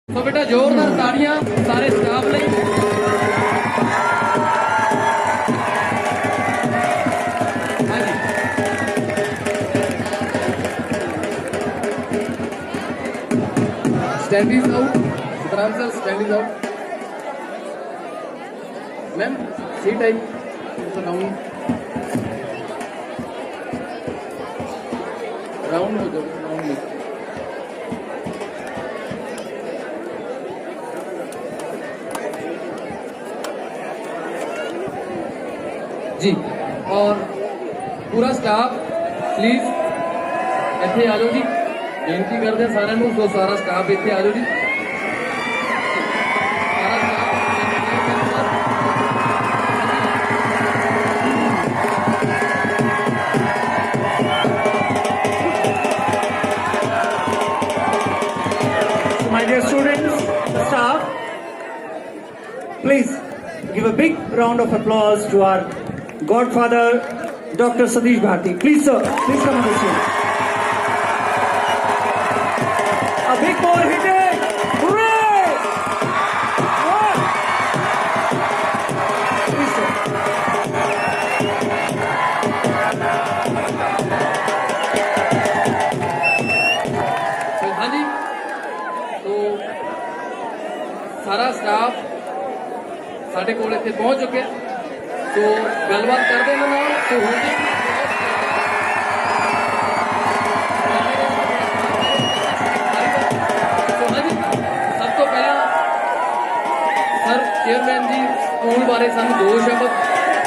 तो बेटा जोरदार ताड़ियां सारे स्टाफ ਲਈ स्टैंडीज आउट सतराम सर स्टैंडीज आउट मैम सी टाइप राउंड हो जाओ राउंड में जी और पूरा स्टाफ प्लीज ਇੱਥੇ ਆ ਜਾਓ ਜੀ ਬੇਨਤੀ ਕਰਦੇ ਹਾਂ ਸਾਰਿਆਂ ਨੂੰ ਸੋ ਸਾਰਾ ਸਟਾਫ ਇੱਥੇ ਆ ਜਾਓ ਜੀ ਸਾਰਾ So my dear students, staff, please give a big round of applause to our godfather, Dr. Satish Bharti. Please, sir, please come on the stage. A big more hitting! Hooray! One. Please, sir. तो हाँ जी तो सारा staff साढ़े कोल इत्थे पहुंच चुके हैं तो गलबात करते हैं ना तो हो जी तो हाँ जी सब तो पहला सर चेयरमैन जी स्कूल बारे सानू दो शब्द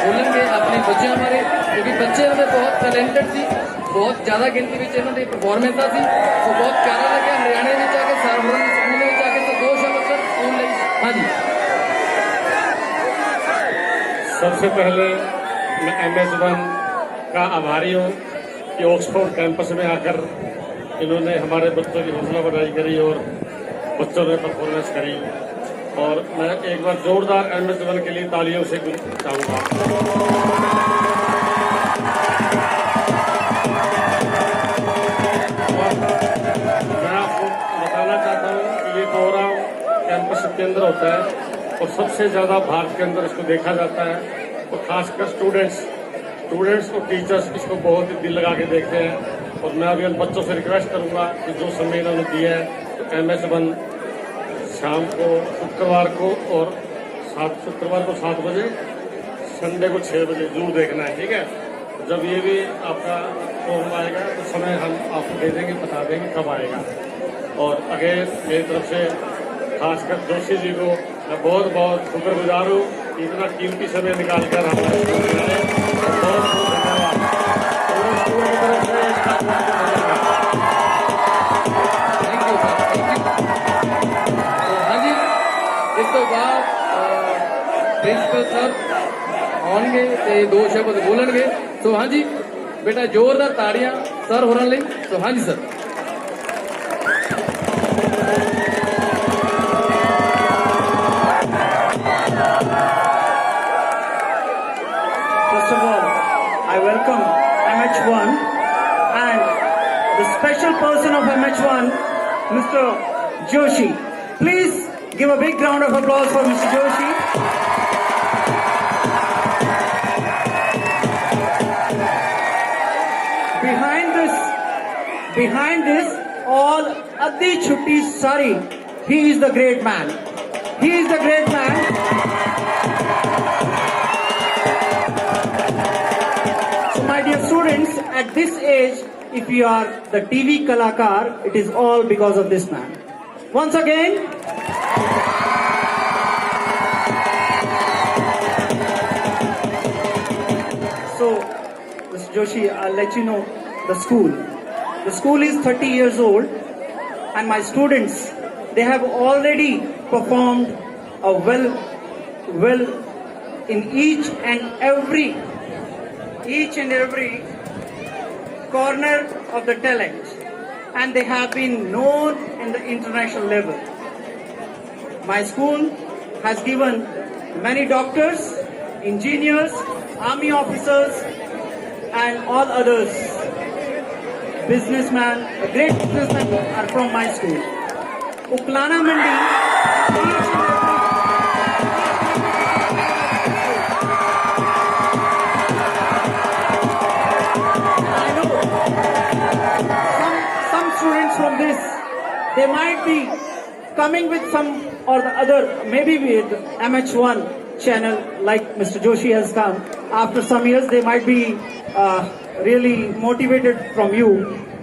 बोलेंगे अपने बच्चों बारे क्योंकि बच्चे इन्होंने बहुत टैलेंटेड सी बहुत ज़्यादा गिनती में इन्होंने परफॉर्मेंसा सी तो बहुत प्यारा लगे हरियाणे में जाके सरहुरण स्कूल में जाके तो दो शब्द सर स्कूल ਲਈ हाँ जी सबसे पहले मैं MS1 का आभारी हूँ कि ऑक्सफोर्ड कैंपस में आकर इन्होंने हमारे बच्चों की हौसला बढ़ाई करी और बच्चों ने परफॉर्मेंस करी और मैं एक बार जोरदार MS1 के लिए तालियों से चाहूँगा। मैं आपको बताना चाहता हूँ कि ये प्रोग्राम कैंपस के अंदर होता है और सबसे ज़्यादा भारत के अंदर इसको देखा जाता है और खासकर स्टूडेंट्स और टीचर्स इसको बहुत ही दिल लगा के देखते हैं और मैं अभी उन बच्चों से रिक्वेस्ट करूंगा कि जो समय इन्होंने दिया है तो MS1 शाम को शुक्रवार को 7 बजे संडे को 6 बजे जरूर देखना है, ठीक है। जब ये भी आपका प्रोग्राम आएगा तो समय हम आपको दे देंगे, बता देंगे कब आएगा। और अगेन मेरी तरफ से खासकर जोशी जी को मैं बहुत बहुत शुक्रगुजार हूँ इतना कीमती समय निकाल कर हमारे बहुत बहुत धन्यवाद पूरे स्कूल की तरफ से thank you sir thank you तो हाँ जी इस तो बाद प्रिंसिपल सर आउणगे ते दो शब्द बोलणगे तो हाँ जी बेटा जोरदार ताड़ियां सर होरन ਲਈ तो हाँ जी sir First of all, I welcome MH1 and the special person of MH1, Mr. Joshi. Please give a big round of applause for Mr. Joshi. Behind this, all Addi Chutti Sari, he is the great man. He is the great man. So my dear students, at this age, if you are the TV Kalakar, it is all because of this man. Once again, so Mr. Joshi, I'll let you know the school. The school is 30 years old and my students, they have already performed a well in each and every corner of the talent and they have been known in the international level. My school has given many doctors, engineers, army officers and all others businessman, a great businessman are from my school. Uklana Mandi might be coming with some or the other, maybe with MH1 channel like Mr. Joshi has come. After some years, they might be really motivated from you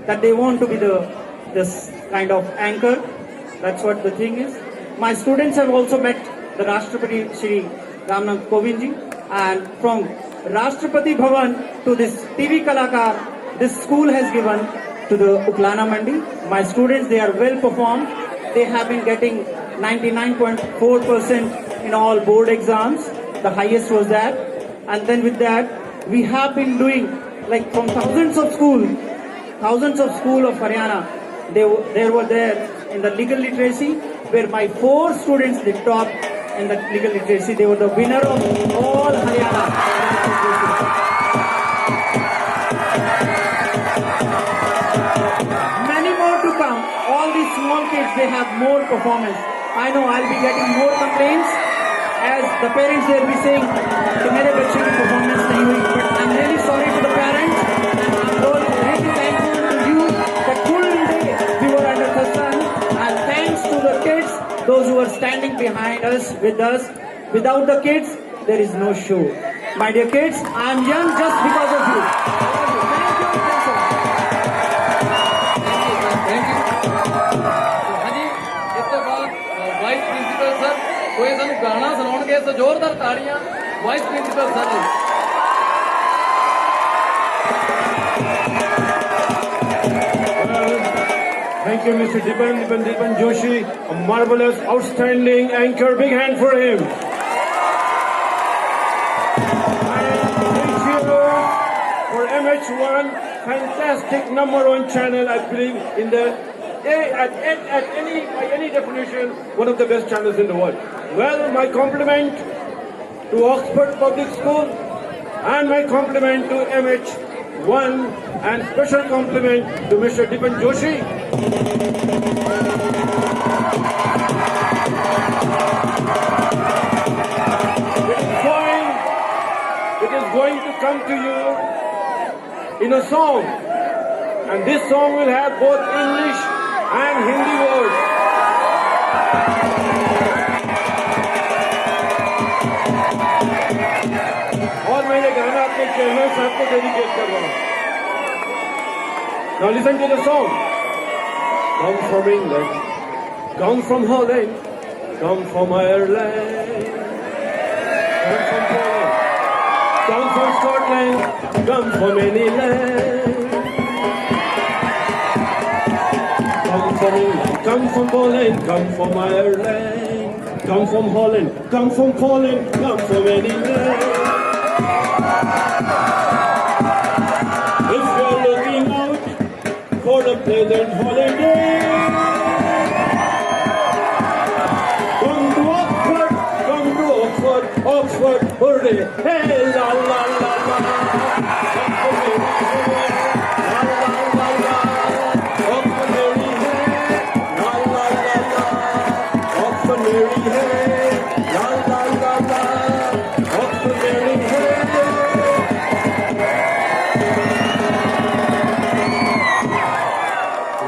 that they want to be this kind of anchor. That's what the thing is. My students have also met the Rashtrapati Shri Ramnath Kovind ji, and from Rashtrapati Bhavan to this TV Kalakar, this school has given to the Uklana Mandi. My students, they are well performed. They have been getting 99.4% in all board exams. The highest was that. And then with that, we have been doing like from thousands of school of Haryana. They were there in the legal literacy, where my 4 students they topped in the legal literacy. They were the winner of all Haryana. Many more to come. All these small kids, they have more performance. I know I'll be getting more complaints as the parents they'll be saying कि मेरे बच्चे की performance नहीं हुई. But I'm really sorry to the parents. I'm really thankful to you that full day we were under the sun. And thanks to the kids, those who are standing behind us, with us. Without the kids, there is no show. My dear kids, I'm young just because of you. Thank you ਹਾਂਜੀ ਇਸ ਤੋਂ ਬਾਅਦ vice principal sir ਕੋਈ ਸਾਨੂੰ ਗਾਣਾ ਸੁਣਾਉਣਗੇ ਸੋ ਜ਼ੋਰਦਾਰ ਤਾੜੀਆਂ vice principal sir ਜੀ Thank you, Mr. Dipan Joshi, a marvelous, outstanding anchor. Big hand for him. And thank you for MH1, fantastic #1 channel, I believe, in the by any definition, one of the best channels in the world. Well, my compliment to Oxford Public School, and my compliment to MH1, and special compliment to Mr. Dipan Joshi. It is going to come to you in a song, and this song will have both English and Hindi words. और मैं ये गाना अपने chairman साहब को dedicate कर रहा हूँ. Now listen to the song. Come from England, come from Holland, come from Ireland, come from Poland, come from Scotland, come from any land. Come from England, come from Poland, come from Ireland, come from Holland, come from Poland, come from any land. If you're looking out for a pleasant holiday, come to Oxford, Oxford, hooray, hey, la la la la, Oxford, la la la la, Oxford, hey, la la la la, Oxford, hey, la la la la, Oxford, hey.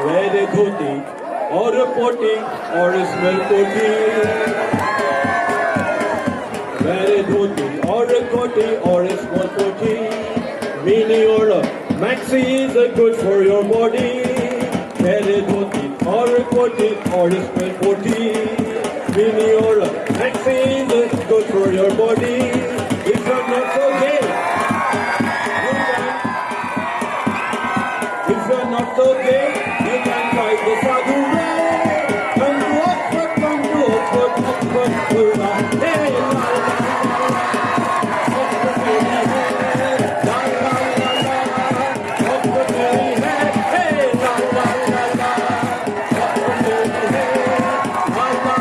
Wear a dhoti or a poti or a smell poti. Wear a dhoti or a koti or a small poti. Mini or a maxi is good for your body. Wear a dhoti or a koti or a small poti. Mini or a maxi is good for your body. If you're not so gay, you can. If you're not so gay, you can try the sadhu way. Come to Oxford, Oxford, hurrah. Hey, la la la, Oxford, hey, la la la la, Oxford, hey, hey, la la la la, Oxford, hey, la la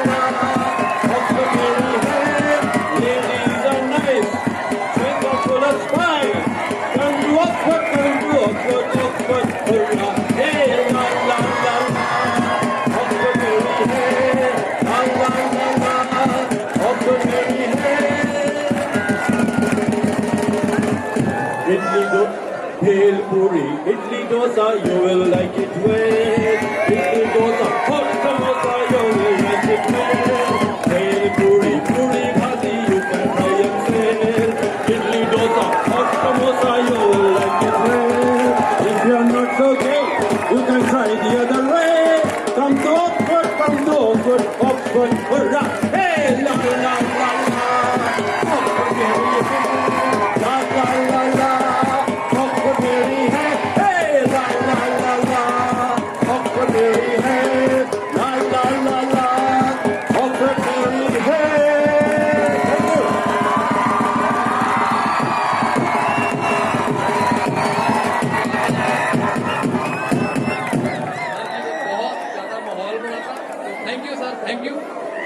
la la, Oxford, hey, ladies are nice, drink are full of spice. Come to Oxford, Oxford, hurrah. Hey, la la la la, Oxford, hey, la la la la, Oxford, hey. Bhel puri, idli dosa, you will like it well. Idli dosa,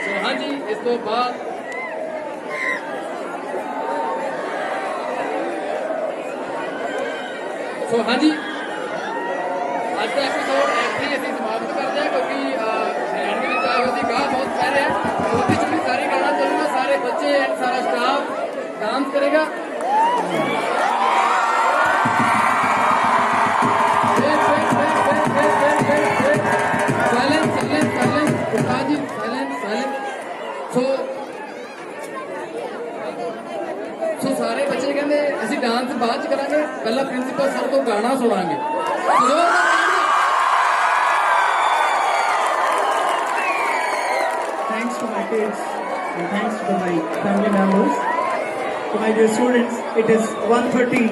ਸੋ ਹਾਂਜੀ ਇਸ ਤੋਂ ਬਾਅਦ ਸੋ ਹਾਂਜੀ ਅੱਜ ਦਾ episode ਇੱਥੇ ਹੀ ਅਸੀਂ ਸਮਾਪਤ ਕਰਦੇ ਹਾਂ ਕਿਉਂਕਿ ਬੈਂਡ ਦੇ ਵਿੱਚ ਆਏ ਹੋਏ ਗਾਹ ਬਹੁਤ ਪੈ ਰਿਹਾ ਉਹਦੀ ਚੁੱਕੀ ਸਾਰੀ ਗਾਣਾ ਚੱਲੂਗਾ ਸਾਰੇ ਬੱਚੇ ਐਂਡ ਸਾਰਾ ਸਟਾਫ ਡਾਂਸ ਕਰੇਗਾ ਸੋ ਸਾਰੇ ਬੱਚੇ ਕਹਿੰਦੇ ਅਸੀਂ ਡਾਂਸ ਬਾਅਦ ਚ ਕਰਾਂਗੇ ਪਹਿਲਾਂ ਪ੍ਰਿੰਸੀਪਲ ਸਰ ਤੋਂ ਗਾਣਾ ਸੁਣਾਂਗੇ Thanks to my kids and thanks to my family members. To my dear students, it is 1:30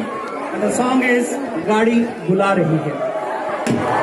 and the song is Gaadi Bula Rahi Hai.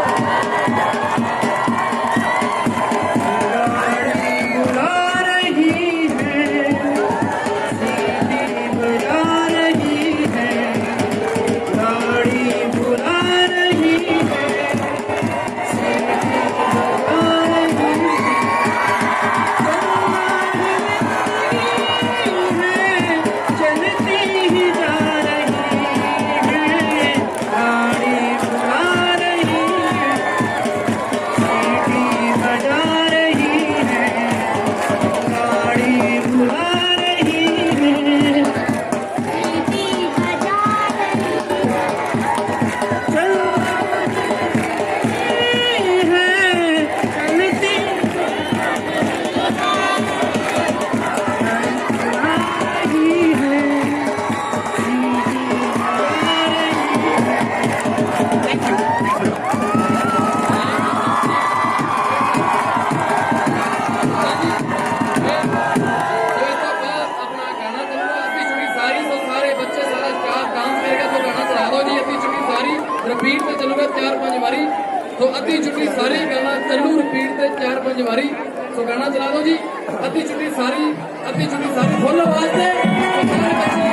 Repeat पे चलूगा 4-5 बारी तो अद्धी छुट्टी सारी गाना चलू रिपीट पे 4-5 बारी तो गाना चला दो जी अद्धी छुट्टी सारी फुल आवाज से